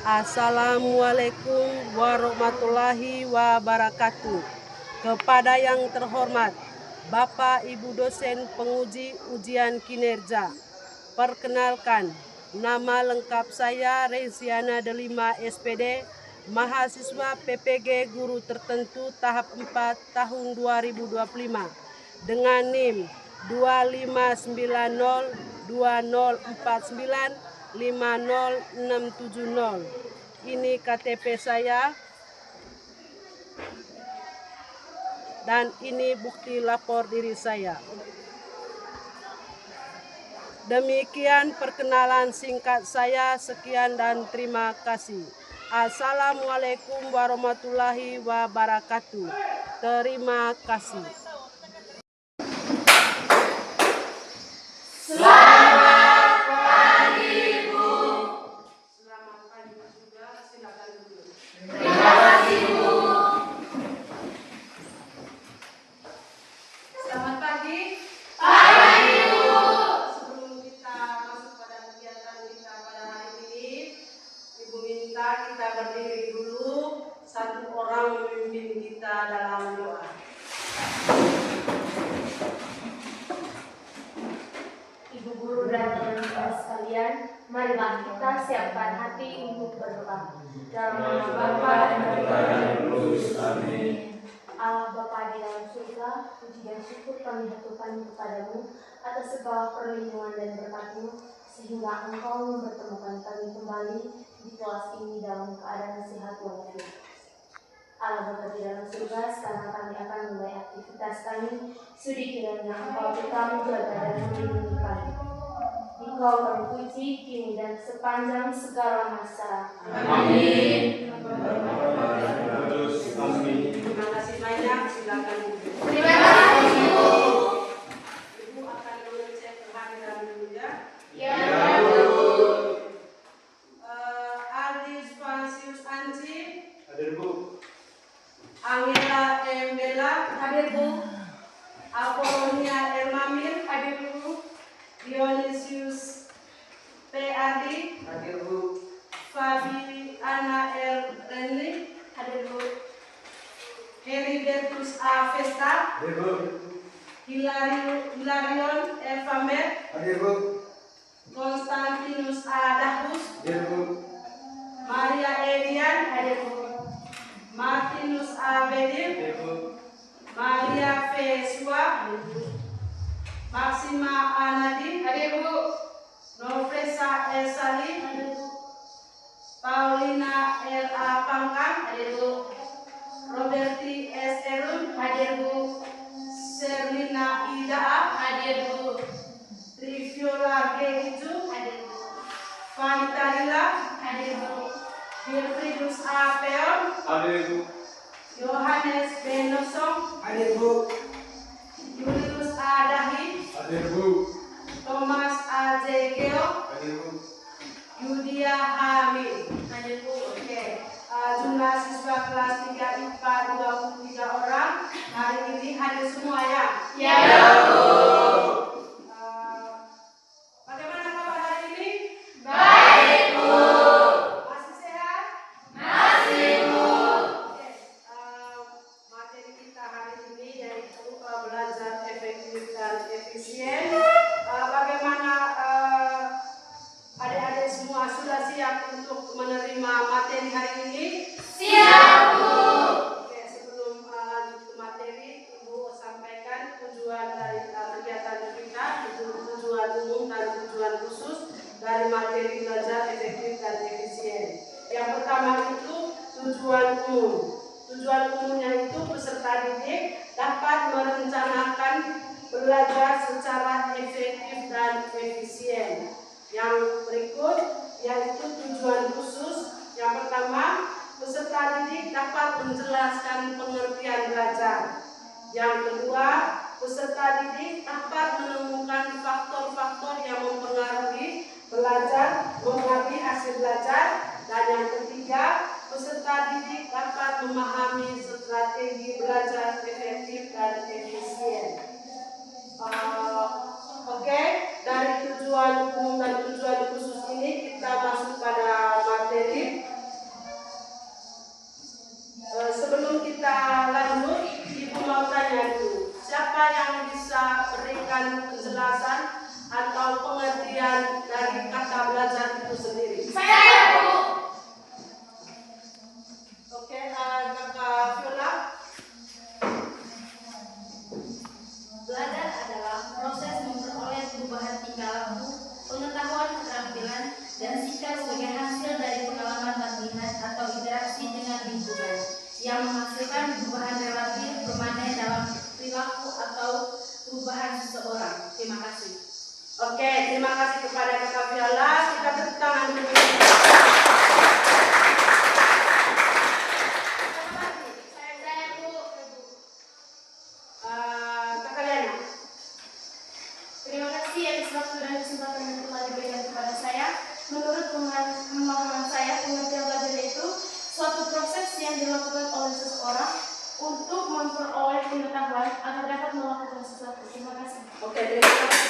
Assalamualaikum warahmatullahi wabarakatuh. Kepada yang terhormat Bapak Ibu dosen penguji ujian kinerja, perkenalkan, nama lengkap saya Reziana Delima SPD, mahasiswa PPG Guru Tertentu tahap 4 tahun 2025 dengan NIM 259020495060. Ini KTP saya dan ini bukti lapor diri saya. Demikian perkenalan singkat saya. Sekian dan terima kasih. Assalamualaikum warahmatullahi wabarakatuh. Terima kasih. Selamat pagi, Bu. Selamat pagi juga. Silakan dulu. Terima kasih, Bu. Selamat pagi. Pagi, Bu. Sebelum kita masuk pada kegiatan kita pada hari ini, Ibu minta kita berdiri dulu, satu orang memimpin kita dalam doa. Ibu guru dan teman-teman sekalian, marilah kita siapkan hati untuk berdoa. Dalam nama Bapa dan Putra dan Roh Kudus. Amin. Allah Bapa di dalam surga, puji dan syukur kami haturkan kepadamu atas segala perlindungan dan berkat-Mu, sehingga Engkau mempertemukan kami kembali di kelas ini dalam keadaan sehat walafiat. Allah Bapa di dalam surga, sekarang kami akan mulai aktivitas kami. Sudi kiranya Engkau tetap menjaga dan melindungi kami. Engkau kami puji kini dan sepanjang segala masa. Amin. Terima kasih banyak. Silakan duduk. Terima kasih, Bu. Ibu akan mengecek kehadiran dulu ya. Ya, Bu. Aldi Spansius Anci, Hadir, Bu. Angela M. Bella, Hadir, Bu. Apolonia M. Mamir, Hadir, Bu. Dionysius P. Ardi, Hadir, Bu. Fabiana L. Renli, Hadir, Bu. Heribertus A. Festa, Hadir, Bu. Hilarion F. Famer, Hadir, Bu. Konstantinus A. Dahus, Hadir, Bu. Maria Elian, Hadir, Bu. Martinus A. Bedir, Hadir, Bu. Maria V. Sua, Maxima A. Nadi, Hadir, Bu. Nofresa S. Salih, Hadir, Bu. Paulina L. A. Pangkang, Hadir, Bu. Roberti S. Erun, Hadir, Bu. Serlina Ida A. Hadir, Bu. Triviola G. Hiju, Hadir, Bu. Vanita Lila, Hadir, Bu. Wilfridus A. Peon, Hadir, Bu. Yohanes B. Nosong, Hadir, Bu. Julius A. Dahi, Hadir, Bu. Thomas A. J. Geo, Hadir, Bu. Yudia Hamid. Hadir, Bu. Oke, jumlah siswa kelas 3 IPA 23 orang. Hari ini hadir semua ya? Ya, Bu. Bagaimana kabar hari ini? Baik, Bu. Masih sehat? Masih, Bu. Oke, materi kita hari ini yaitu belajar efektif dan efisien. Bagaimana adik-adik semua sudah siap untuk menerima materi hari ini? Siap, Bu. Oke, sebelum lanjut ke materi, Ibu sampaikan tujuan dari kegiatan kita, itu tujuan umum dan tujuan khusus dari materi belajar efektif dan efisien. Yang pertama itu tujuan umum. Tujuan umumnya itu peserta didik dapat merencanakan belajar secara efektif dan efisien. Yang berikut yaitu tujuan khusus. Yang pertama, peserta didik dapat menjelaskan pengertian belajar. Yang kedua, peserta didik dapat menemukan faktor-faktor yang mempengaruhi belajar, mempengaruhi hasil belajar. Dan yang ketiga, peserta didik dapat memahami strategi belajar efektif dan efisien. Oke, dari tujuan umum dan tujuan khusus ini kita masuk pada materi. sebagai hasil dari pengalaman latihan atau interaksi dengan lingkungan yang menghasilkan perubahan relatif permanen dalam perilaku atau perubahan seseorang. Terima kasih. Oke, terima kasih kepada Kakak Viola. Kita tepuk tangan dulu. Kakak Liana. Terima kasih atas waktu dan kesempatan yang telah diberikan kepada saya. Menurut pemahaman saya, pengertian belajar itu suatu proses yang dilakukan oleh seseorang untuk memperoleh pengetahuan agar dapat melakukan sesuatu. Terima kasih. Oke, terima kasih.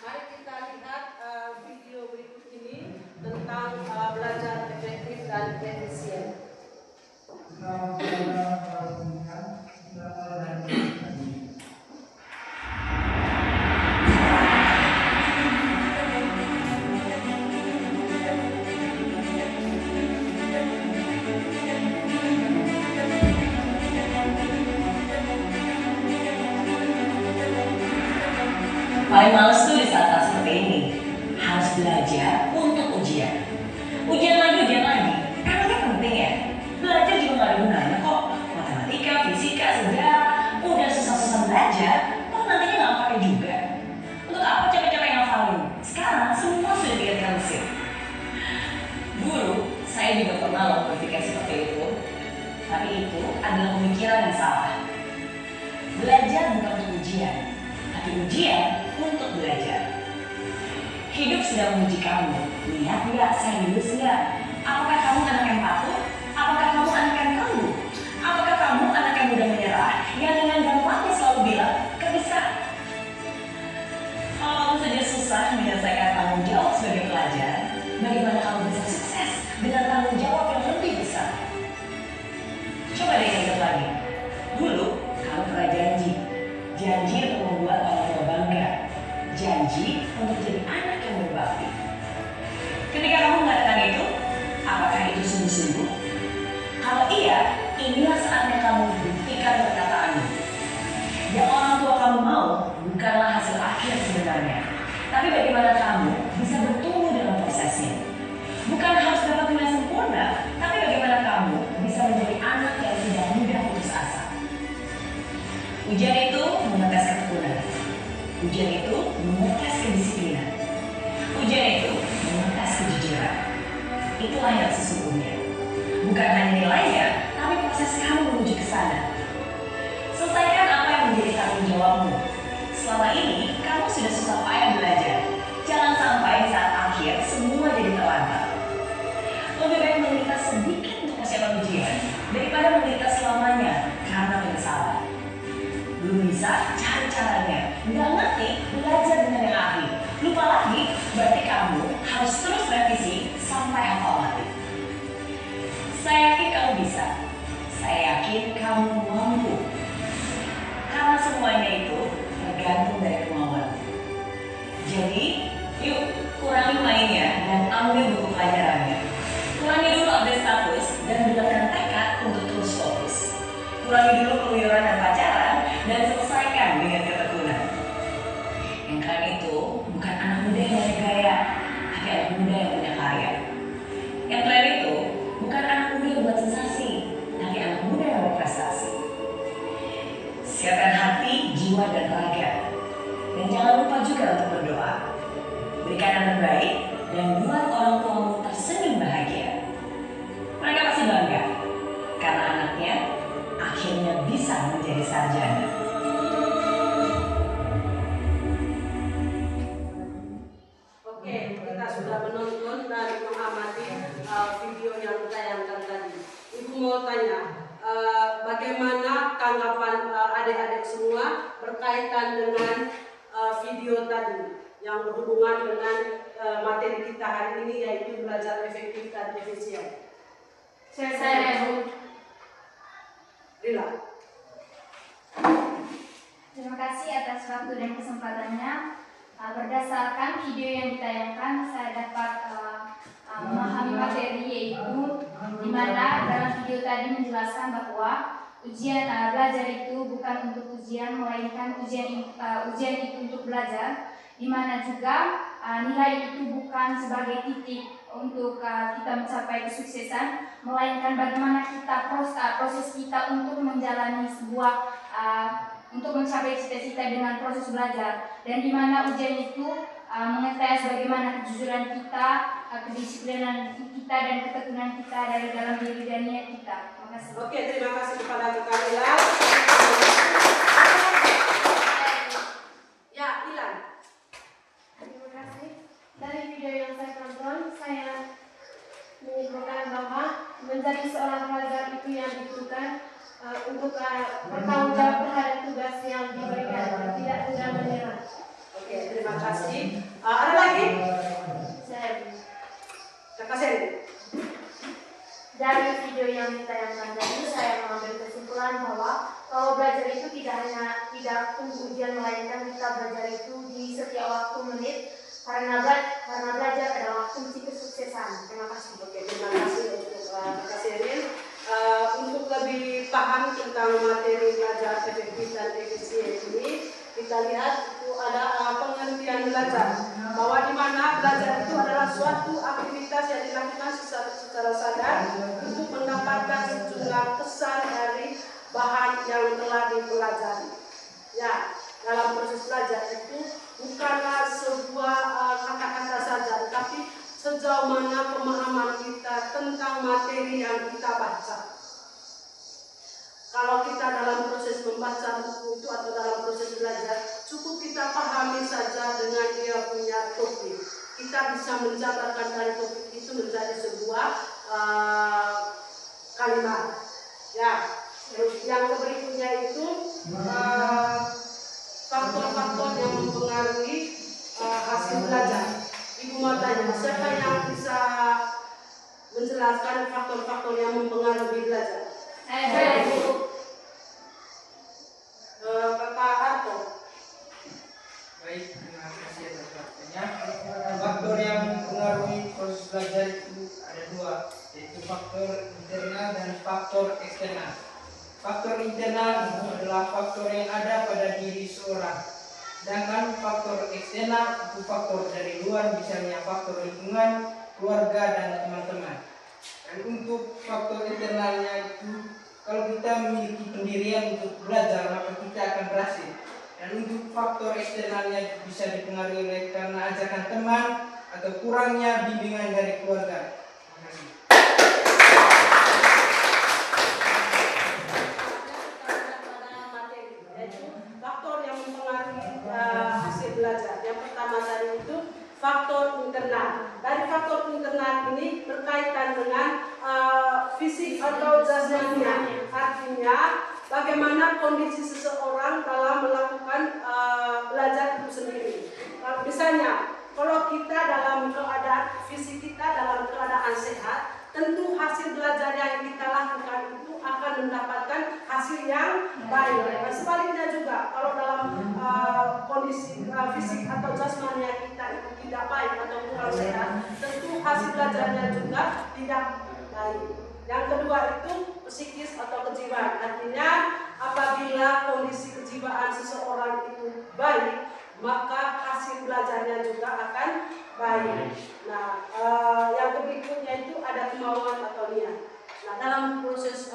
Mari kita lihat video berikut ini tentang belajar efektif dan efisien. Paling males tuh di saat seperti ini. Harus belajar untuk ujian. Ujian lagi. Emangnya penting ya? Belajar juga gak ada gunanya kok. Matematika, fisika, sejarah. Udah susah-susah belajar, kok nantinya gak pakai juga. Untuk apa capek-capek ngafalin? Sekarang semua sudah dijadikan mesin. Dulu, saya juga pernah loh berpikir seperti itu. Tapi itu adalah pemikiran yang salah. Belajar bukan untuk ujian, tapi ujian untuk belajar. Hidup sedang menguji kamu. Lihat nggak, serius nggak? Apakah kamu anak yang patuh? Apakah kamu anak yang tangguh? Apakah kamu anak yang mudah menyerah? Yang dengan gampangnya selalu bilang, gak bisa. Kalau kamu saja susah menyelesaikan tanggung jawab sebagai pelajar, bagaimana kamu bisa sukses dengan tanggung jawab yang lebih besar? Coba deh ingat lagi. Dulu, kamu pernah janji untuk membuat orang tua bangga, janji untuk jadi anak yang berbakti. Ketika kamu mengatakan itu, apakah itu sungguh-sungguh? Kalau iya, inilah saatnya kamu buktikan perkataanmu. Yang orang tua kamu mau bukanlah hasil akhir sebenarnya, tapi bagaimana kamu bisa bertumbuh dalam prosesnya. Bukan harus dapat nilai sempurna, tapi bagaimana kamu bisa menjadi anak yang tidak mudah putus asa. Ujian itu mengetes ketekunan. Ujian itu mengetes kedisiplinan. Ujian itu mengetes kejujuran. Itulah yang sesungguhnya. Bukan hanya nilainya, tapi proses kamu menuju ke sana. Selesaikan apa yang menjadi tanggung jawabmu. Selama ini, kamu sudah susah payah belajar. Jangan sampai saat akhir semua jadi terlantar. Lebih baik menderita sedikit untuk persiapan ujian daripada menderita selamanya karena penyesalan. Belum bisa, cari caranya. Nggak ngerti, belajar dengan yang ahli. Lupa lagi, berarti kamu harus terus revisi sampai hafal mati. Saya yakin kamu bisa. Saya yakin kamu mampu. Karena semuanya itu tergantung dari kemauan. Jadi, yuk kurangi mainnya dan ambil buku pelajarannya. Kurangi dulu update status dan bulatkan tekad untuk terus fokus. Kurangi dulu keluyuran dan pacaran dan selesaikan dengan ketekunan. Yang keren itu bukan anak muda yang banyak gaya, tapi anak muda yang punya karya. Yang keren itu bukan anak muda yang buat sensasi, tapi anak muda yang berprestasi. Siapkan hati, jiwa, dan raga. Dan jangan lupa juga untuk berdoa. Berikan yang terbaik dan buat orang tuamu tersenyum bahagia. Mereka pasti bangga karena anaknya akhirnya bisa menjadi sarjana. Oke, kita sudah menonton dan mengamati video yang ditayangkan tadi. Ibu mau tanya, bagaimana tanggapan adik-adik semua berkaitan dengan video tadi yang berhubungan dengan materi kita hari ini, yaitu belajar efektif dan efisien. Saya Bu. Rila. Terima kasih atas waktu dan kesempatannya. Berdasarkan video yang ditayangkan, saya dapat memahami materi, yaitu di mana dalam video tadi menjelaskan bahwa belajar itu bukan untuk ujian, melainkan ujian itu untuk belajar, di mana juga nilai itu bukan sebagai titik untuk kita mencapai kesuksesan, melainkan bagaimana kita proses kita untuk menjalani sebuah untuk mencapai cita-cita dengan proses belajar, dan di mana ujian itu mengetes bagaimana kejujuran kita, kedisiplinan kita, dan ketekunan kita dari dalam diri dan niat kita. Terima kasih. Oke, terima kasih kepada Kak Ilan. Ya, Ilan. Terima kasih. Dari video yang saya tonton, saya menyimpulkan bahwa menjadi seorang pelajar itu yang dibutuhkan untuk bertanggung jawab terhadap tugas yang diberikan dan tidak mudah menyerah. Oke, terima kasih. Ada lagi? Kakak Seri. Dari video yang ditayangkan tadi, saya mengambil kesimpulan bahwa kalau belajar itu tidak tunggu ujian, melainkan kita belajar itu di setiap waktu menit, karena belajar adalah kunci kesuksesan. Terima kasih. Oke, terima kasih untuk Kakak Sherin. Untuk lebih paham tentang materi belajar efektif dan efisien ini, kita lihat itu ada pengertian belajar, bahwa di mana belajar itu adalah suatu aktivitas yang dilakukan secara sadar untuk mendapatkan sejumlah kesan dari bahan yang telah dipelajari. Ya, dalam proses belajar itu bukanlah sebuah kata-kata saja, tetapi sejauh mana pemahaman kita tentang materi yang kita baca. Kalau kita dalam proses membaca buku itu atau dalam proses belajar, cukup kita pahami saja dengan dia punya topik. Kita bisa menjabarkan dari topik itu menjadi sebuah kalimat. Ya, terus yang berikutnya itu faktor-faktor yang mempengaruhi hasil belajar. Ibu mau tanya, siapa yang bisa menjelaskan faktor-faktor yang mempengaruhi belajar? Kakak Arto. Baik, terima kasih atas waktunya. Faktor yang mempengaruhi proses belajar itu ada dua, yaitu faktor internal dan faktor eksternal. Faktor internal itu adalah faktor yang ada pada diri seorang. Sedangkan faktor eksternal itu faktor dari luar, misalnya faktor lingkungan, keluarga, dan teman-teman. Dan untuk faktor internalnya itu, kalau kita memiliki pendirian untuk belajar, maka kita akan berhasil. Dan untuk faktor eksternalnya bisa dipengaruhi oleh karena ajakan teman atau kurangnya bimbingan dari keluarga. Terima kasih. Faktor yang mempengaruhi hasil belajar. Yang pertama tadi itu faktor internal. Dari faktor internal ini berkaitan dengan fisik atau jasmani. Artinya bagaimana kondisi seseorang dalam melakukan belajar itu sendiri. Misalnya, kalau kita dalam keadaan fisik kita dalam keadaan sehat, tentu hasil belajar yang kita lakukan itu akan mendapatkan hasil yang baik. Nah, sebaliknya juga, kalau dalam kondisi fisik atau jasmani kita itu tidak baik atau kurang sehat, tentu hasil belajarnya juga tidak baik. Yang kedua itu psikis atau kejiwaan. Artinya apabila kondisi kejiwaan seseorang itu baik, maka hasil belajarnya juga akan baik. Nah, yang berikutnya itu ada kemauan atau niat. Nah, dalam proses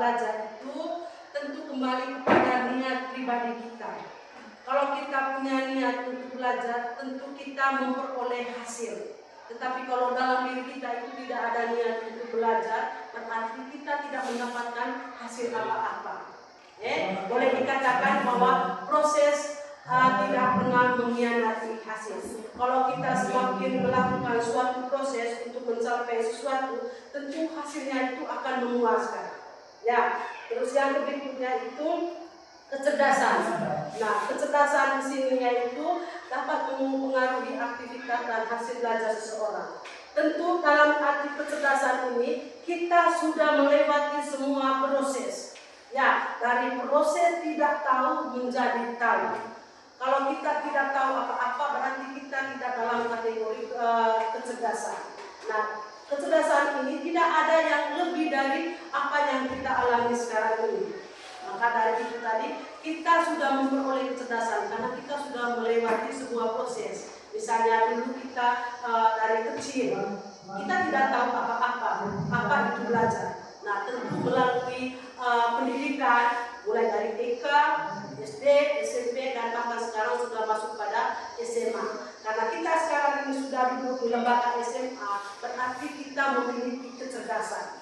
belajar itu tentu kembali kepada niat pribadi kita. Kalau kita punya niat untuk belajar, tentu kita memperoleh hasil. Tetapi kalau dalam diri kita itu tidak ada niat untuk belajar, berarti kita tidak mendapatkan hasil apa-apa. Boleh dikatakan bahwa proses tidak pernah mengkhianati hasil. Kalau kita semakin melakukan suatu proses untuk mencapai sesuatu, tentu hasilnya itu akan memuaskan. Ya, terus yang berikutnya itu kecerdasan. Nah, kecerdasan di sini yaitu dapat mempengaruhi aktivitas dan hasil belajar seseorang. Tentu dalam arti kecerdasan ini kita sudah melewati semua proses. Ya, dari proses tidak tahu menjadi tahu. Kalau kita tidak tahu apa-apa, berarti kita tidak dalam kategori kecerdasan. Nah, kecerdasan ini tidak ada yang lebih dari apa yang kita alami sekarang ini. Maka dari itu tadi kita sudah memperoleh kecerdasan karena kita sudah melewati sebuah proses. Misalnya dulu kita dari kecil kita tidak tahu apa itu belajar. Nah, tentu melalui pendidikan mulai dari TK, SD, SMP dan bahkan sekarang sudah masuk pada SMA. Karena kita sekarang ini sudah duduk di lembaga SMA, berarti kita memiliki kecerdasan.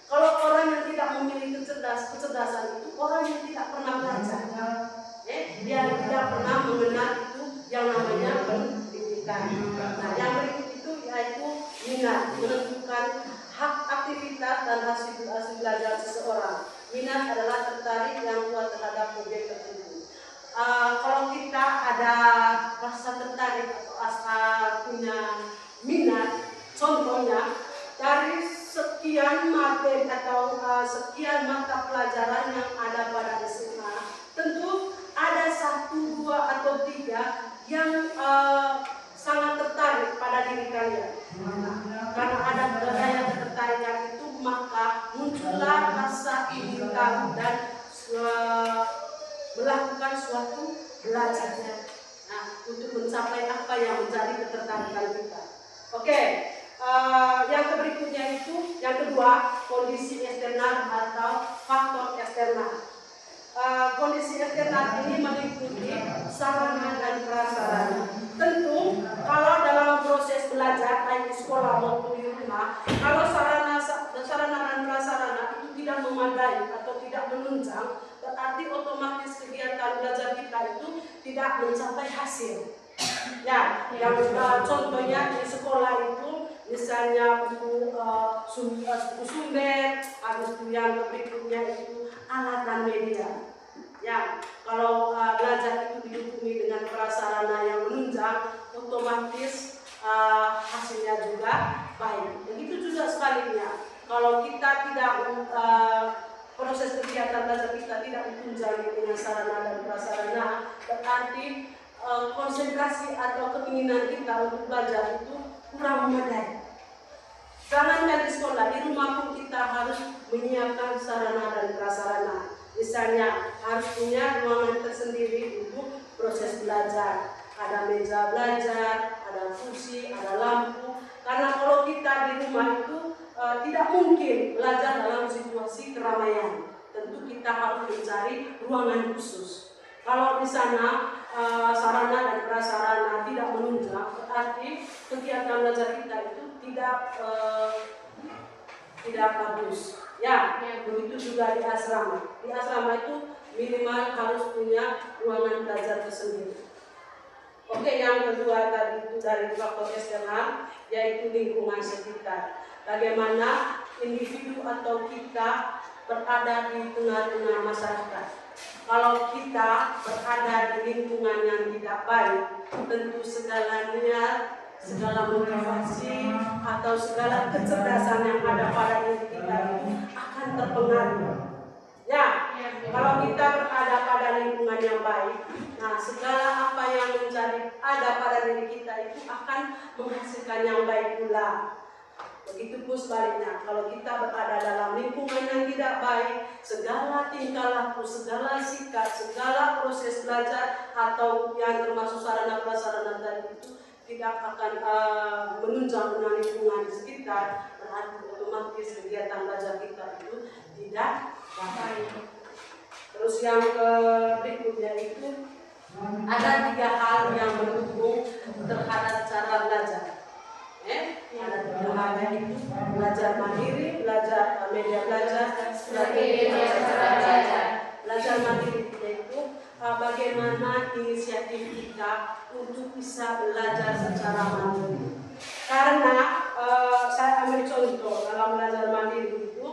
Kalau orang yang tidak memiliki kecerdasan itu orang yang tidak pernah belajar. Dia tidak pernah mengenal itu yang namanya pendidikan. Nah, yang berikut itu yaitu minat, menentukan hak aktivitas dan hasil belajar seseorang. Minat adalah tertarik yang kuat terhadap objek tertentu. Kalau kita ada rasa tertarik atau punya minat, contohnya dari sekian materi atau sekian mata pelajaran yang ada pada SMA, tentu ada 1, 2 atau 3 yang sangat tertarik pada diri kalian. Karena ada daya ketertarikan itu, maka muncullah rasa ingin tahu dan melakukan suatu belajar. Nah, untuk mencapai apa yang menjadi ketertarikan kita. Oke. Yang berikutnya itu, yang kedua, kondisi eksternal atau faktor eksternal. Kondisi eksternal ini meliputi sarana dan prasarana. Tentu, kalau dalam proses belajar baik di sekolah maupun di rumah, kalau sarana dan prasarana itu tidak memadai atau tidak menunjang, berarti otomatis kegiatan belajar kita itu tidak mencapai hasil. Ya, yang contohnya di sekolah itu misalnya buku sumber, habis itu yang berikutnya itu alat dan media. Ya, kalau belajar itu didukung dengan prasarana yang menunjang, otomatis hasilnya juga baik. Begitu juga sebaliknya, kalau kita tidak proses kegiatan belajar kita tidak ditunjangi dengan sarana dan prasarana, berarti konsentrasi atau keinginan kita untuk belajar itu kurang memadai. Jangan dari sekolah, di rumah pun kita harus menyiapkan sarana dan prasarana. Misalnya harus punya ruangan tersendiri untuk proses belajar. Ada meja belajar, ada kursi, ada lampu. Karena kalau kita di rumah itu tidak mungkin belajar dalam situasi keramaian. Tentu kita harus mencari ruangan khusus. Kalau di sana sarana dan prasarana tidak menunjang, berarti kegiatan belajar kita itu tidak bagus. Ya, begitu juga di asrama. Di asrama itu minimal harus punya ruangan belajar tersendiri. Oke, yang kedua tadi itu dari faktor eksternal, yaitu lingkungan sekitar. Bagaimana individu atau kita berada di tengah-tengah masyarakat. Kalau kita berada di lingkungan yang tidak baik, tentu segala niat, segala motivasi atau segala kecerdasan yang ada pada diri kita itu akan terpengaruh. Ya, kalau kita berada pada lingkungan yang baik, nah segala apa yang menjadi ada pada diri kita itu akan menghasilkan yang baik pula. Begitupun sebaliknya, kalau kita berada dalam lingkungan yang tidak baik, segala tingkah laku, segala sikap, segala proses belajar atau yang termasuk sarana prasarana tadi itu tidak akan menunjang dengan lingkungan di sekitar, berarti otomatis kegiatan belajar kita itu tidak baik. Terus yang berikutnya itu ada 3 hal yang mendukung terhadap cara belajar. Ada 3 hal, yaitu belajar mandiri, belajar media belajar, dan strategi belajar. Belajar mandiri itu bagaimana inisiatif kita untuk bisa belajar secara mandiri. Karena saya ambil contoh dalam belajar mandiri itu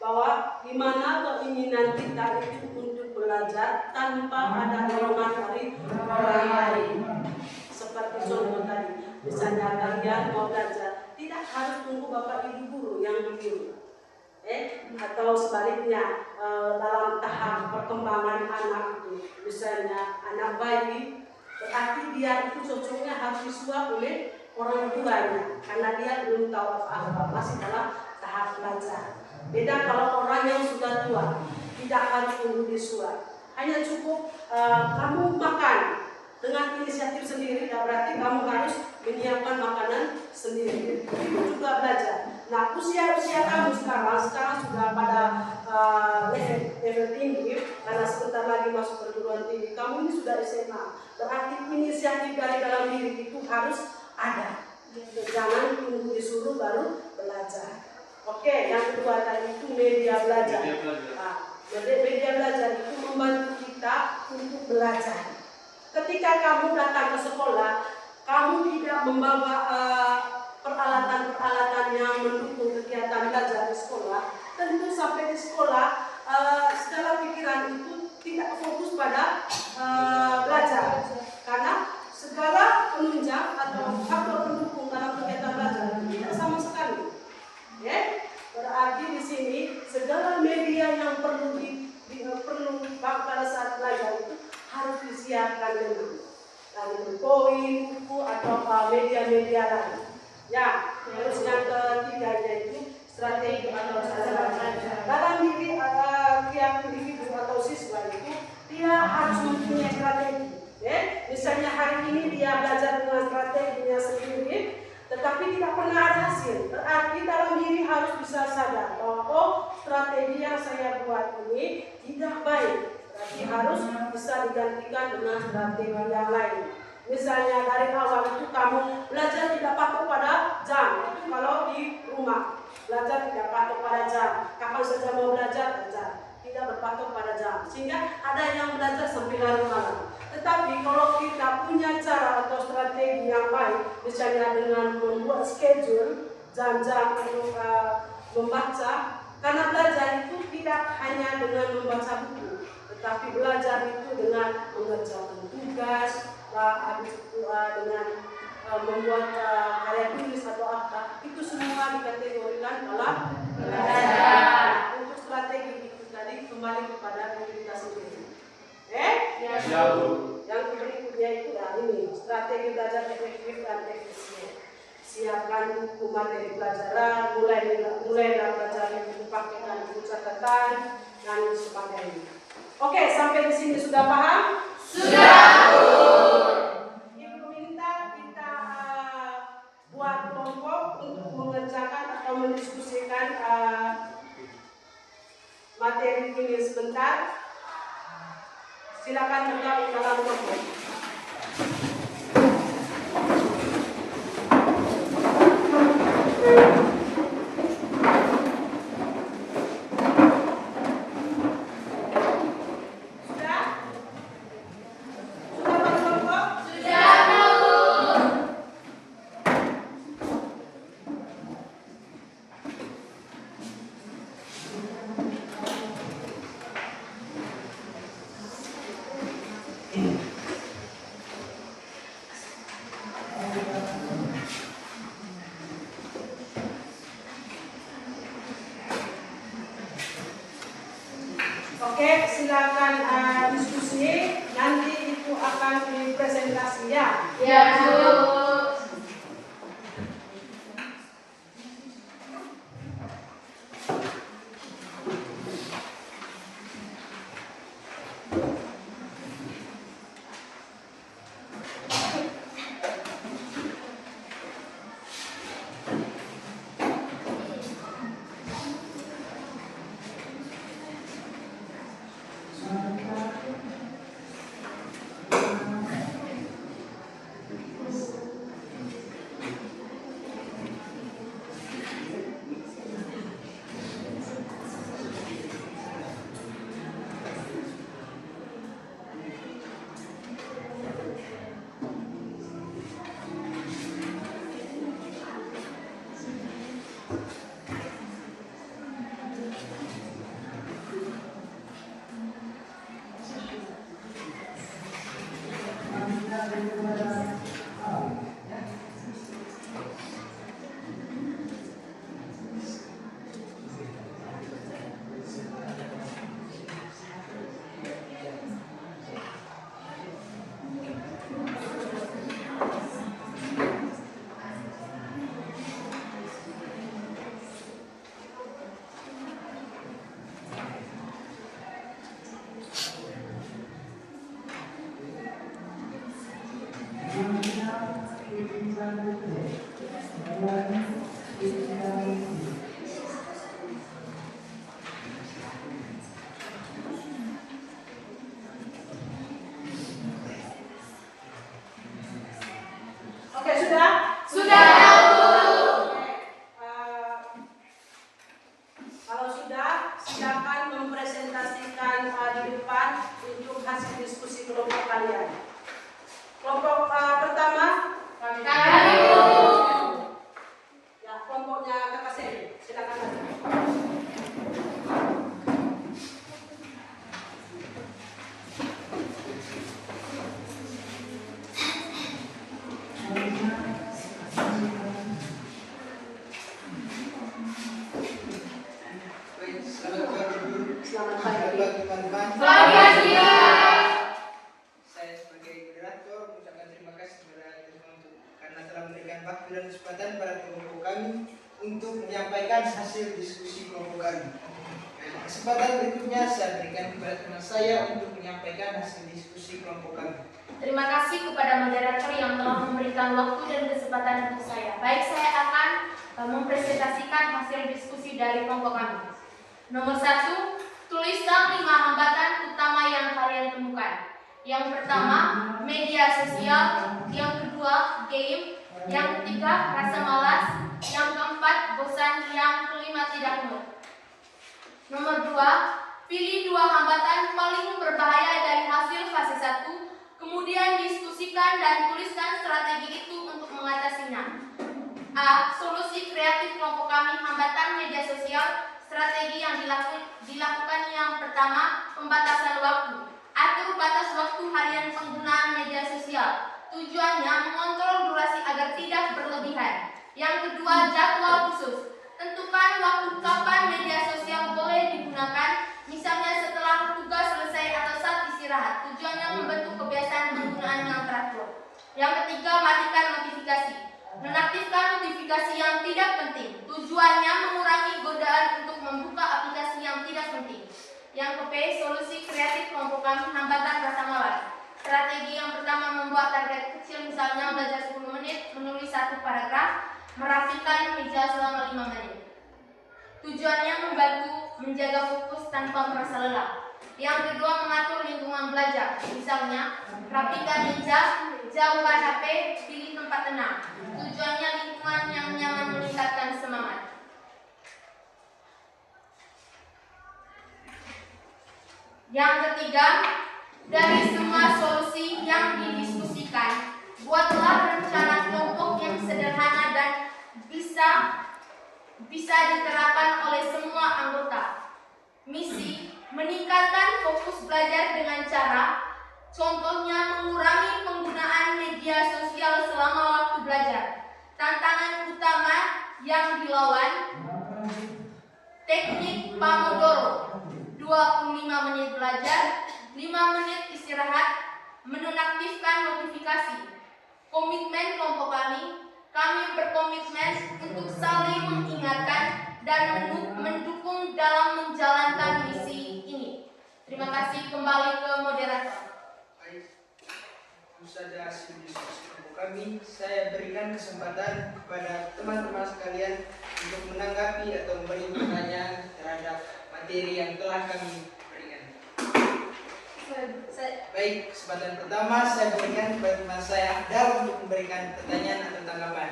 bahwa di mana keinginan kita itu untuk belajar tanpa ada dorongan dari orang lain. Seperti contoh tadi, misalnya kalian mau belajar, tidak harus tunggu bapak ibu guru yang menyuruh. Atau sebaliknya dalam tahap perkembangan anak itu, misalnya anak bayi, berarti dia itu cocoknya harus disuap oleh orang tuanya karena dia belum tahu apa-apa, masih dalam tahap belajar. Beda kalau orang yang sudah tua, tidak harus tunggu disuap. Hanya cukup kamu makan dengan inisiatif sendiri, dan berarti kamu harus menyiapkan makanan sendiri. Itu juga belajar. Nah, usia kamu sekarang sudah pada level tinggi, karena sebentar lagi masuk perguruan tinggi. Kamu ini sudah SMA, berarti inisiatif dari dalam diri itu harus ada. Jangan tunggu disuruh baru belajar. Oke, yang kedua tadi itu media belajar. Nah, media belajar itu membantu kita untuk belajar. Ketika kamu datang ke sekolah, kamu tidak membawa peralatan-peralatan yang mendukung kegiatan belajar di sekolah. Tentu sampai di sekolah, segala pikiran itu tidak fokus pada belajar, karena segala penunjang atau faktor pendukung dalam kegiatan belajar tidak sama sekali. Ya, berarti di sini segala media yang perlu pada saat belajar itu harus disiapkan dengan dari poin, buku atau media-media lain. Ya, terus yang ketiga yaitu strategi atau cara belajar. Dalam diri tiap individu atau siswa itu dia harus mempunyai strategi. Ya, misalnya hari ini dia belajar dengan strateginya sendiri, tetapi tidak pernah ada hasil. Berarti dalam diri harus bisa sadar bahwa strategi yang saya buat ini tidak baik. Berarti harus bisa digantikan dengan strategi yang lain. Misalnya dari awal itu kamu belajar tidak patok pada jam. Itu kalau di rumah belajar tidak patok pada jam. Kapan saja mau belajar, tidak berpatok pada jam. Sehingga ada yang belajar sampai larut malam. Tetapi kalau kita punya cara atau strategi yang baik, misalnya dengan membuat schedule jam-jam untuk membaca, karena belajar itu tidak hanya dengan membaca buku, tetapi belajar itu dengan mengerjakan tugas, habis itu dengan membuat karya tulis atau apa, itu semua dikategorikan dalam belajar. Untuk strategi itu tadi kembali kepada diri kita sendiri. Yang berikutnya itu ini strategi belajar efektif dan efisien. Siapkan buku materi pelajaran, mulai dari belajar buku paketan, buku catatan dan sebagainya. Oke, sampai di sini sudah paham? Sudah. Ibu minta kita buat kelompok untuk mengerjakan atau mendiskusikan materi ini sebentar. Silakan bergabung dalam kelompok. Oke, silakan diskusi. Nanti itu akan dipresentasi ya. Ya, Bu. waktu dan kesempatan pada kelompok kami untuk menyampaikan hasil diskusi kelompok kami. Kesempatan berikutnya saya berikan kepada teman saya untuk menyampaikan hasil diskusi kelompok kami. Terima kasih kepada moderator yang telah memberikan waktu dan kesempatan untuk saya. Baik, saya akan mempresentasikan hasil diskusi dari kelompok kami. Nomor 1, tuliskan 5 hambatan utama yang kalian temukan. Yang pertama, media sosial. Yang kedua, game. Yang ketiga, rasa malas. Yang keempat, bosan. Yang kelima, tidak mood. Nomor 2, pilih 2 hambatan paling berbahaya dari hasil fase 1. Kemudian diskusikan dan tuliskan strategi itu untuk mengatasinya. A. Solusi kreatif kelompok kami hambatan media sosial. Strategi yang dilakukan yang pertama, pembatasan waktu. Atur batas waktu harian penggunaan media sosial. Tujuannya mengontrol durasi agar tidak berlebihan. Yang kedua, jadwal khusus. Tentukan waktu kapan media sosial boleh digunakan, misalnya setelah tugas selesai atau saat istirahat. Tujuannya membentuk kebiasaan penggunaan yang teratur. Yang ketiga, matikan notifikasi. Menaktifkan notifikasi yang tidak penting. Tujuannya mengurangi godaan untuk membuka aplikasi yang tidak penting. Yang ke B, solusi kreatif kelompok kami hambatan rasa malas. Strategi yang pertama, membuat target kecil, misalnya belajar 10 menit, menulis 1 paragraf, merapikan meja selama 5 menit. Tujuannya membantu menjaga fokus tanpa merasa lelah. Yang kedua, mengatur lingkungan belajar. Misalnya, rapikan meja, jauhkan HP, pilih tempat tenang. Tujuannya lingkungan yang nyaman meningkatkan semangat. Yang ketiga, dari semua solusi yang didiskusikan, buatlah rencana kelompok yang sederhana dan bisa diterapkan oleh semua anggota. Misi, meningkatkan fokus belajar dengan cara, contohnya mengurangi penggunaan media sosial selama waktu belajar. Tantangan utama yang dilawan, teknik Pomodoro, 25 menit belajar, 5 menit istirahat, menonaktifkan notifikasi. Komitmen kelompok kami berkomitmen untuk saling mengingatkan dan mendukung dalam menjalankan misi ini. Terima kasih, kembali ke moderator. Baik, sudah hasil diskusi kelompok kami, saya berikan kesempatan kepada teman-teman sekalian untuk menanggapi atau memberi pertanyaan terhadap materi yang telah kami berikan. Baik, kesempatan pertama saya berikan kepada teman saya Akdal untuk memberikan pertanyaan atau tanggapan.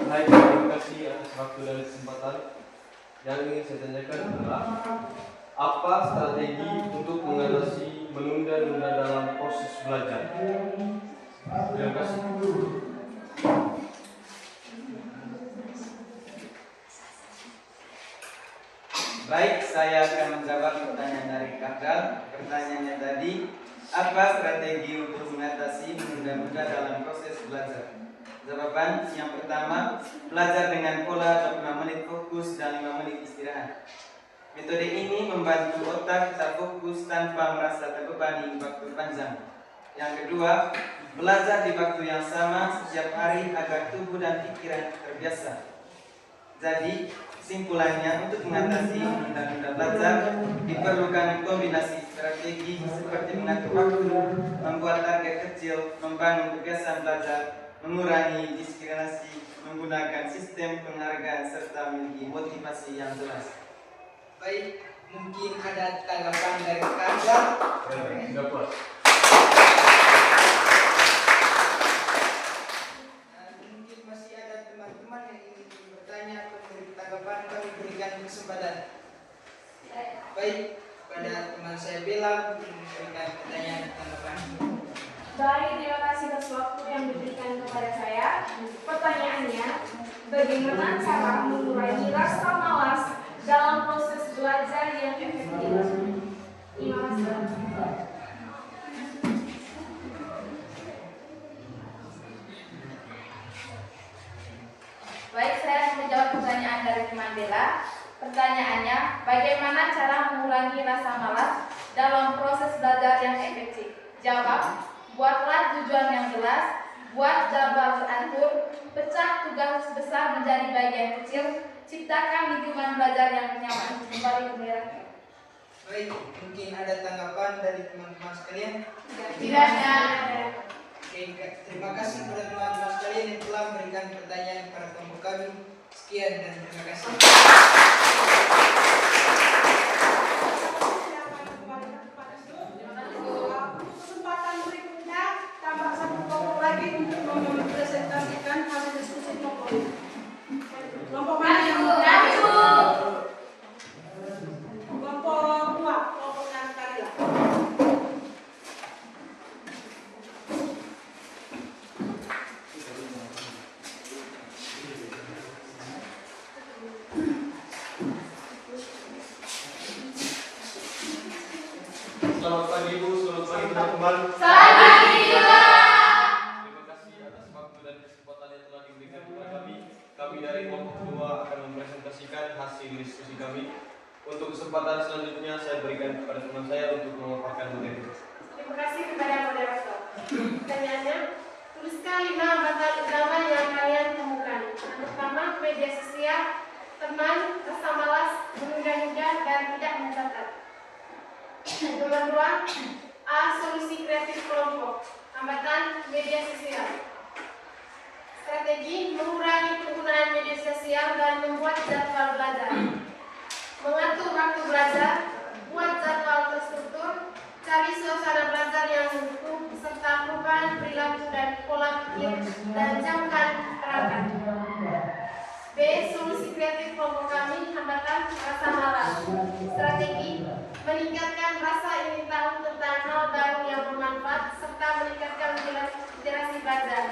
Baik, terima kasih atas waktu dan kesempatan. Yang ingin saya tanyakan adalah apa strategi untuk mengatasi menunda-nunda dalam proses belajar? Terima kasih. Baik, saya akan menjawab pertanyaan dari Kakak. Pertanyaannya tadi, apa strategi untuk mengatasi menunda-nunda dalam proses belajar? Jawaban yang pertama, belajar dengan pola 25 menit fokus dan 5 menit istirahat. Metode ini membantu otak tetap fokus tanpa merasa terbebani waktu panjang. Yang kedua, belajar di waktu yang sama setiap hari agar tubuh dan pikiran terbiasa. Jadi, kesimpulannya, untuk mengatasi menunda-nunda belajar diperlukan kombinasi strategi seperti mengatur waktu, membuat target kecil, membangun kebiasaan belajar, mengurangi diskriminasi, menggunakan sistem penghargaan serta memiliki motivasi yang jelas. Baik, mungkin ada tanggapan dari Kakak. Dapat. Mungkin masih ada teman-teman yang ingin bertanya atau memberi tanggapan, kami berikan kesempatan. Baik, pada teman saya Bella ingin memberikan pertanyaan dan tanggapan. Baik, terima kasih atas waktu yang diberikan kepada saya. Pertanyaannya, bagaimana cara mengurangi rasa malas dalam proses belajar yang efektif? Terima kasih. Baik, saya akan menjawab pertanyaan dari teman Bella. Pertanyaannya, bagaimana cara mengurangi rasa malas dalam proses belajar yang efektif? Jawab, buatlah tujuan yang jelas, buat jadwal teratur, pecah tugas besar menjadi bagian kecil, ciptakan lingkungan belajar yang nyaman. Kembali ke daerah. Baik, mungkin ada tanggapan dari teman-teman sekalian? Tidak ada. Oke, terima kasih kepada teman-teman sekalian yang telah memberikan pertanyaan kepada kelompok kami. Sekian dan terima kasih. Kesempatan berikutnya tambah satu kelompok lagi untuk mempresentasikan hasil diskusi kelompok. Kelompok mana yang kelompok 2, kelompoknya Karila. Selamat pagi Ibu, selamat pagi teman-teman. Selamat pagi juga. Terima kasih atas waktu dan kesempatan yang telah diberikan kepada kami. Kami dari kelompok 2 akan mempresentasikan hasil diskusi kami. Untuk kesempatan selanjutnya saya berikan kepada teman saya untuk memaparkan materi. Terima kasih kepada moderator. Pertanyaannya, tuliskan 5 hambatan utama yang kalian temukan. Yang pertama, media sosial, teman, rasa malas, menunda-nunda, dan tidak mencatat. Nomor 2, A. Solusi kreatif kelompok. Hambatan media sosial. Strategi mengurangi penggunaan media sosial dan membuat jadwal belajar. Mengatur waktu belajar, buat jadwal terstruktur, cari suasana belajar yang mendukung, serta perubahan perilaku dan pola pikir, dan jauhkan perangkat. B. Solusi kreatif kelompok kami, hambatan rasa malas. Strategi meningkatkan rasa ingin tahu tentang hal baru yang bermanfaat, serta meningkatkan literasi belajar.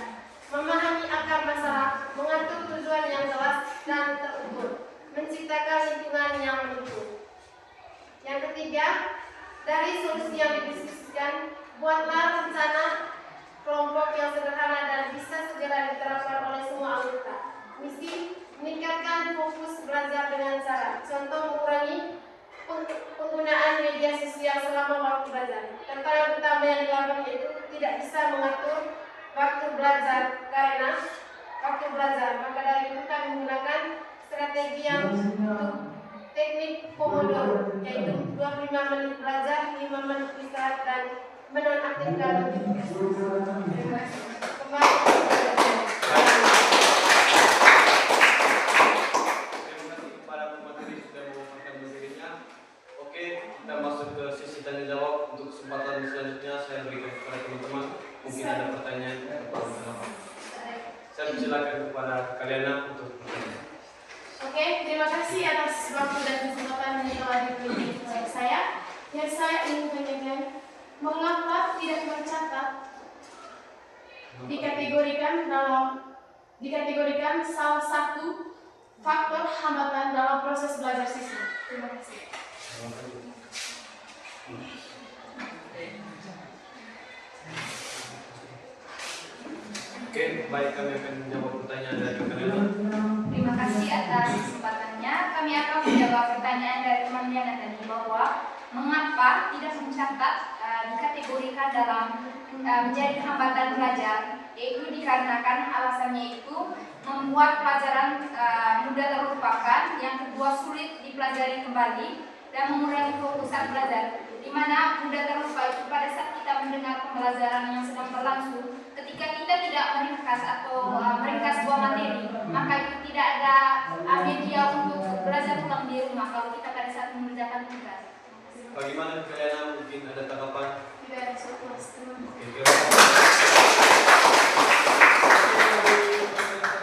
Memahami akar masalah, mengatur tujuan yang jelas dan terukur, menciptakan lingkungan yang mendukung. Yang ketiga, dari solusi yang didiskusikan, buatlah rencana kelompok yang sederhana dan bisa segera diterapkan oleh semua anggota. Misi, meningkatkan fokus belajar dengan cara, contoh mengurangi penggunaan media sosial selama waktu belajar. Tantangan utama yang dilakukan yaitu tidak bisa mengatur waktu belajar karena waktu belajar. Maka dari itu kami menggunakan strategi yang untuk teknik Pomodoro, yaitu 25 menit belajar, 5 menit istirahat, dan menonaktifkan notifikasi. Terima kasih. Kembali. Terima kasih kepada pemateri sudah memaparkan materinya. Oke, kita masuk ke sesi tanya jawab. Untuk kesempatan selanjutnya saya berikan kepada teman-teman. Mungkin ada pertanyaan atau apa. Saya persilakan kepada kalian untuk bertanya. Oke, terima kasih atas waktu dan kesempatan yang telah diberikan kepada saya. Yang saya ingin tanyakan, mengapa tidak mencatat dikategorikan salah satu faktor hambatan dalam proses belajar siswa. Terima kasih. Oke, baik, kami akan menjawab pertanyaan dari kalian. Terima kasih atas kesempatannya. Kami akan menjawab pertanyaan dari teman Liana tadi bahwa mengapa tidak mencatat dikategorikan dalam menjadi hambatan belajar, yaitu dikarenakan alasannya itu membuat pelajaran mudah terlupakan, yang kedua sulit dipelajari kembali, dan mengurangi fokus saat belajar. Di mana mudah terlupa itu pada saat kita mendengar pembelajaran yang sedang berlangsung, ketika kita tidak meringkas atau meringkas sebuah materi, maka itu tidak ada media untuk belajar ulang di rumah kalau kita pada saat mengerjakan tugas. Bagaimana kalian, mungkin ada tanggapan? Tidak ada suatu masalah. Oke, terima kasih.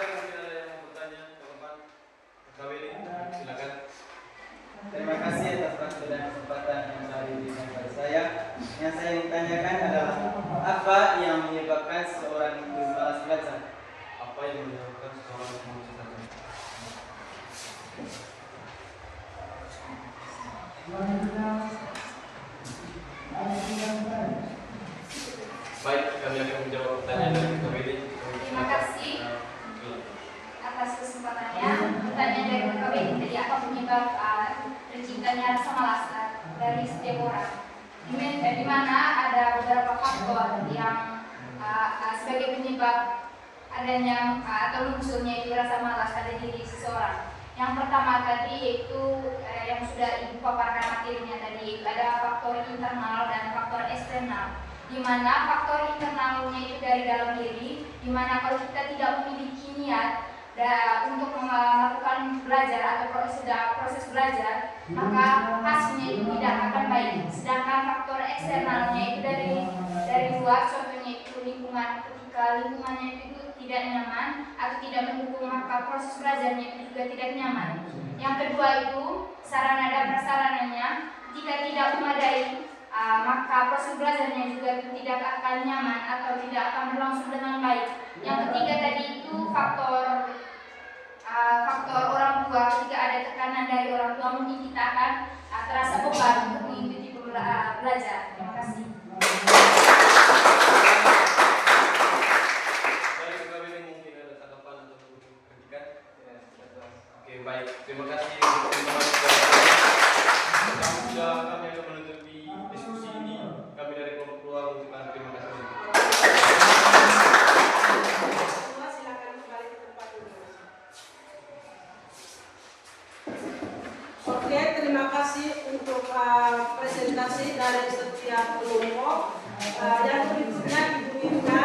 Mungkin ada yang mau bertanya, tanggapan? Kak Willy, silakan. Terima kasih atas waktu dan kesempatan yang telah diberikan kepada saya. Yang saya ingin tanyakan adalah apa yang menyebabkan seseorang itu malas belajar? Apa yang menyebabkan seseorang malas belajar? Baik, kami akan menjawab pertanyaan dari Kak Willy. Terima kasih atas kesempatannya. Pertanyaan dari KKB tadi, apa penyebab terciptanya rasa malas dari setiap orang? Di mana ada beberapa faktor yang sebagai penyebab adanya atau munculnya itu rasa malas pada diri seseorang. Yang pertama tadi yaitu yang sudah Ibu paparkan materinya tadi, yaitu ada faktor internal dan faktor eksternal. Di mana faktor internalnya itu dari dalam diri, di mana kalau kita tidak memiliki niat untuk melakukan belajar atau proses belajar, maka hasilnya itu tidak akan baik. Sedangkan faktor eksternalnya itu dari luar, contohnya itu lingkungan. Ketika lingkungannya itu tidak nyaman atau tidak mendukung, maka proses belajarnya itu juga tidak nyaman. Yang kedua itu sarana dan prasarananya jika tidak memadai, maka proses belajarnya juga tidak akan nyaman atau tidak akan berlangsung dengan baik. Yang ketiga tadi itu faktor orang tua. Ketika ada tekanan dari orang tua, mungkin kita akan terasa beban untuk mengikuti belajar. Terima kasih. Baik, kami ini mungkin ada tanggapan atau kritikan. Oke, baik. Terima kasih untuk teman-teman. Sudah kami akan menutupi diskusi ini. Kami dari kelompok peluang mengucapkan terima kasih. Semua silakan kembali ke tempat dulu. Oke, terima kasih untuk presentasi dari setiap kelompok. Yang berikutnya Ibu Mirna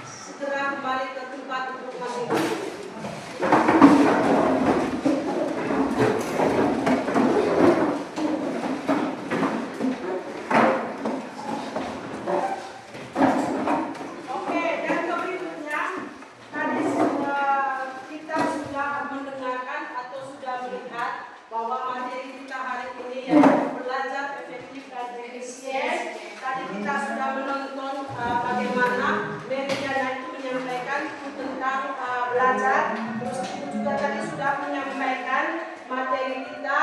segera kembali ke tempat untuk masing-masing. Bahwa materi kita hari ini yaitu belajar efektif dan efisien. Tadi kita sudah menonton bagaimana Meridiana itu menyampaikan tentang belajar. Terus itu juga tadi sudah menyampaikan materi kita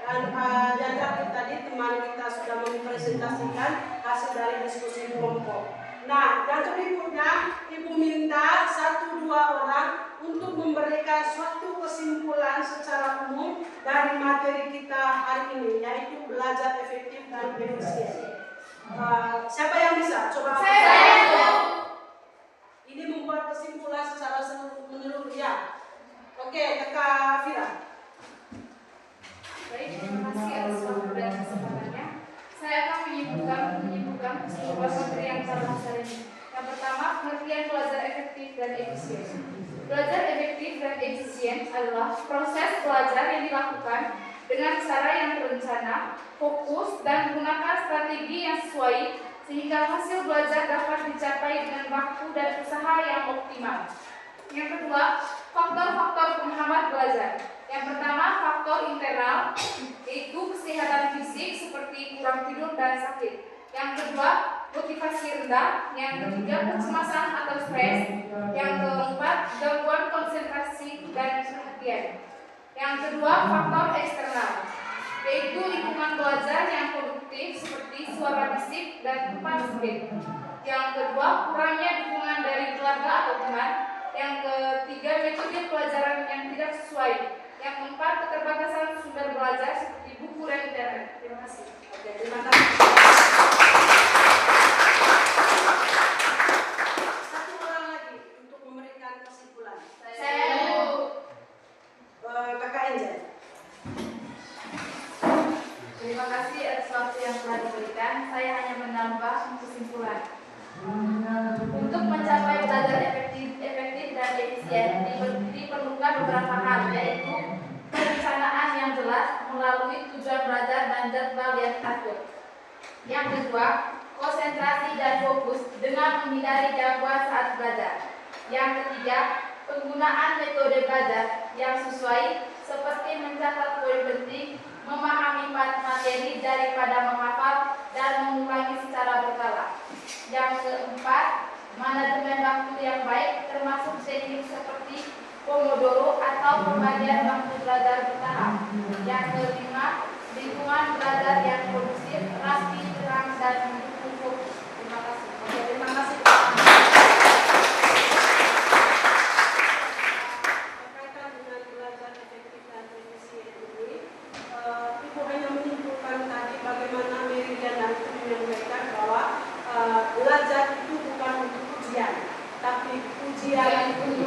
dan tadi teman kita sudah mempresentasikan hasil dari diskusi kelompok. Nah, yang berikutnya Ibu minta 1-2 orang untuk memberikan suatu kesimpulan secara umum dari materi kita hari ini, yaitu belajar efektif dan efisien. Siapa yang bisa? Coba. Saya. Ini membuat kesimpulan secara menyeluruh ya. Oke, Kak Fira. Baik, terima kasih atas waktu dan kesempatannya. Saya akan menyebutkan sebuah materi yang sangat besar ini. Yang pertama, pengertian belajar efektif dan efisien. Belajar efektif dan efisien adalah proses belajar yang dilakukan dengan cara yang terencana, fokus, dan menggunakan strategi yang sesuai sehingga hasil belajar dapat dicapai dengan waktu dan usaha yang optimal. Yang kedua, faktor-faktor penghambat belajar. Yang pertama, faktor internal, yaitu kesehatan fisik seperti kurang tidur dan sakit. Yang kedua, motivasi rendah. Yang ketiga, kecemasan atau stres. Yang keempat, gangguan konsentrasi dan perhatian. Yang kedua, faktor eksternal, yaitu lingkungan belajar yang produktif seperti suara bisik dan tempat sempit. Yang kedua, kurangnya dukungan dari keluarga atau teman. Yang ketiga, metode pelajaran yang tidak sesuai. Yang keempat, keterbatasan sumber belajar seperti buku dan internet. Terima kasih. Oke, terima kasih. Satu orang lagi untuk memberikan kesimpulan. Saya Kakak Enjel. terima kasih atas waktu yang telah diberikan. Saya hanya menambah kesimpulan. Untuk mencapai belajar efektif dan efisien diperlukan beberapa hal, yaitu perencanaan yang jelas melalui tujuan belajar dan jadwal yang teratur. Yang kedua, konsentrasi dan fokus dengan menghindari gangguan saat belajar. Yang ketiga, penggunaan metode belajar yang sesuai seperti mencatat poin penting, memahami materi daripada menghafal, dan mengulangi secara berkala. Yang keempat, manajemen waktu yang baik termasuk teknik seperti Pomodoro atau pembagian waktu belajar bertahap. Yang kelima, lingkungan belajar yang kondusif, rapi, terang, dan mendukung fokus. Terima kasih. Oke, terima kasih. Berkaitan dengan belajar efektif dan efisien ini, Ibu hanya menyimpulkan tadi bagaimana Meridiana itu menyampaikan bahwa belajar itu bukan untuk ujian, tapi ujian untuk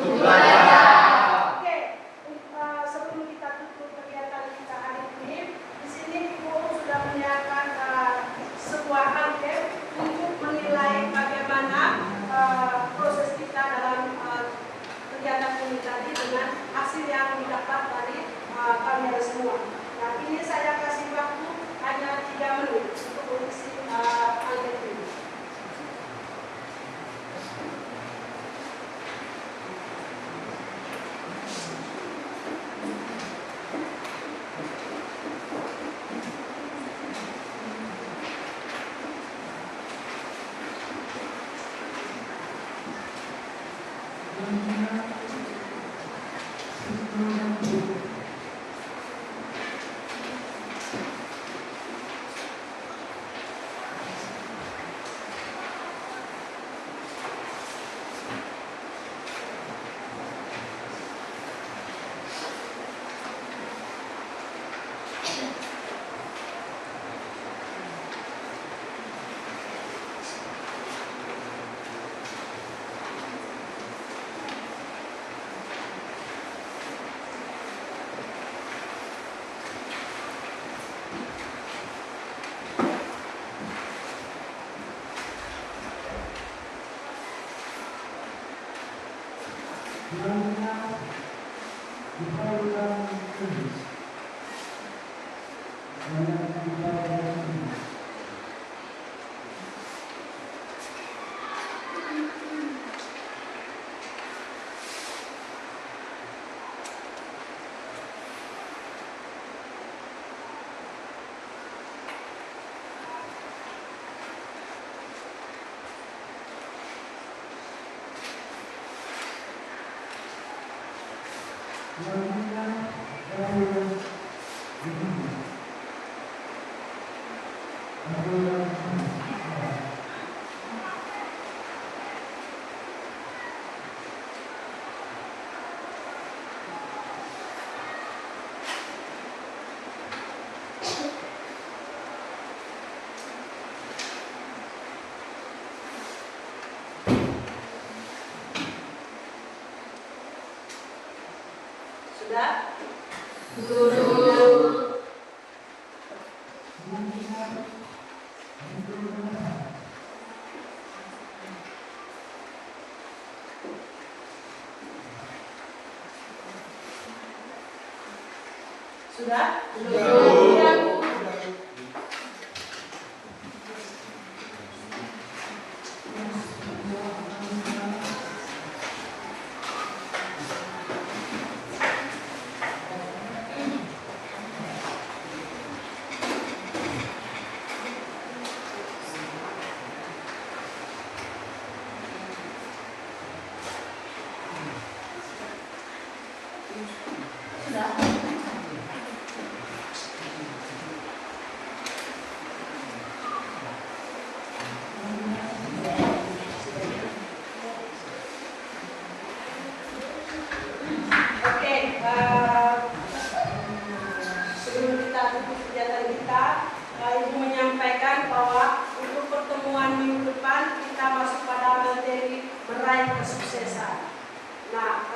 Sudah? Sudah? Sebelum kita tutup kegiatan kita, Ibu menyampaikan bahwa untuk pertemuan minggu depan kita masuk pada materi meraih kesuksesan. Nah,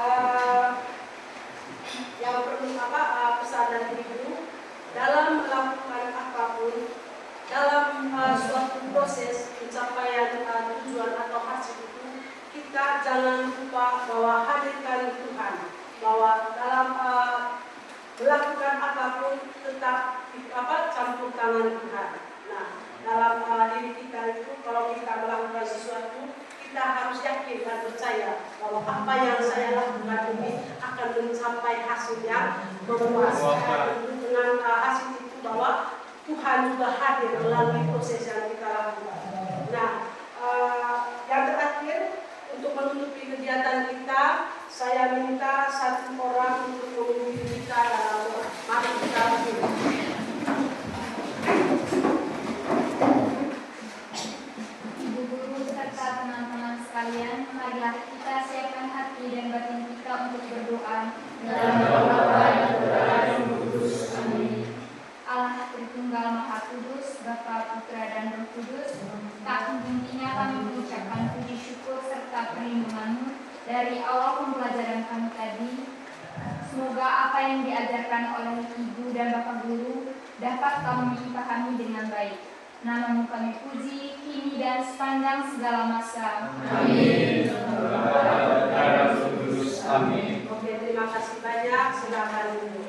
yang perlu pesan dari Ibu dalam melakukan apapun, dalam suatu proses pencapaian tujuan atau hasil itu, kita jangan lupa bahwa hadirkan Tuhan, bahwa dalam melakukan apapun tetap campur tangan Tuhan. Nah, dalam diri kita itu kalau kita melakukan sesuatu, kita harus yakin dan percaya bahwa apa yang saya lakukan ini akan mencapai hasil yang memuaskan. Dengan hasil itu bahwa Tuhan juga hadir melalui proses yang kita lakukan. Nah, yang terakhir untuk menutupi kegiatan kita, saya minta satu orang untuk memimpin kita dalam doa. Mari kita Ibu guru serta teman-teman sekalian, marilah kita siapkan hati dan batin kita untuk berdoa. Dalam nama yang kudus. Amin. Allah Tritunggal Maha Kudus, Bapa, Putra, dan Roh Kudus, tak henti-hentinya kami mengucapkan puji syukur serta perlindungan-Mu dari awal pembelajaran kami tadi. Semoga apa yang diajarkan oleh Ibu dan Bapak Guru dapat kami pahami dengan baik. Nama-Mu kami puji, kini dan sepanjang segala masa. Amin. Oke, terima kasih banyak. Silakan Ibu.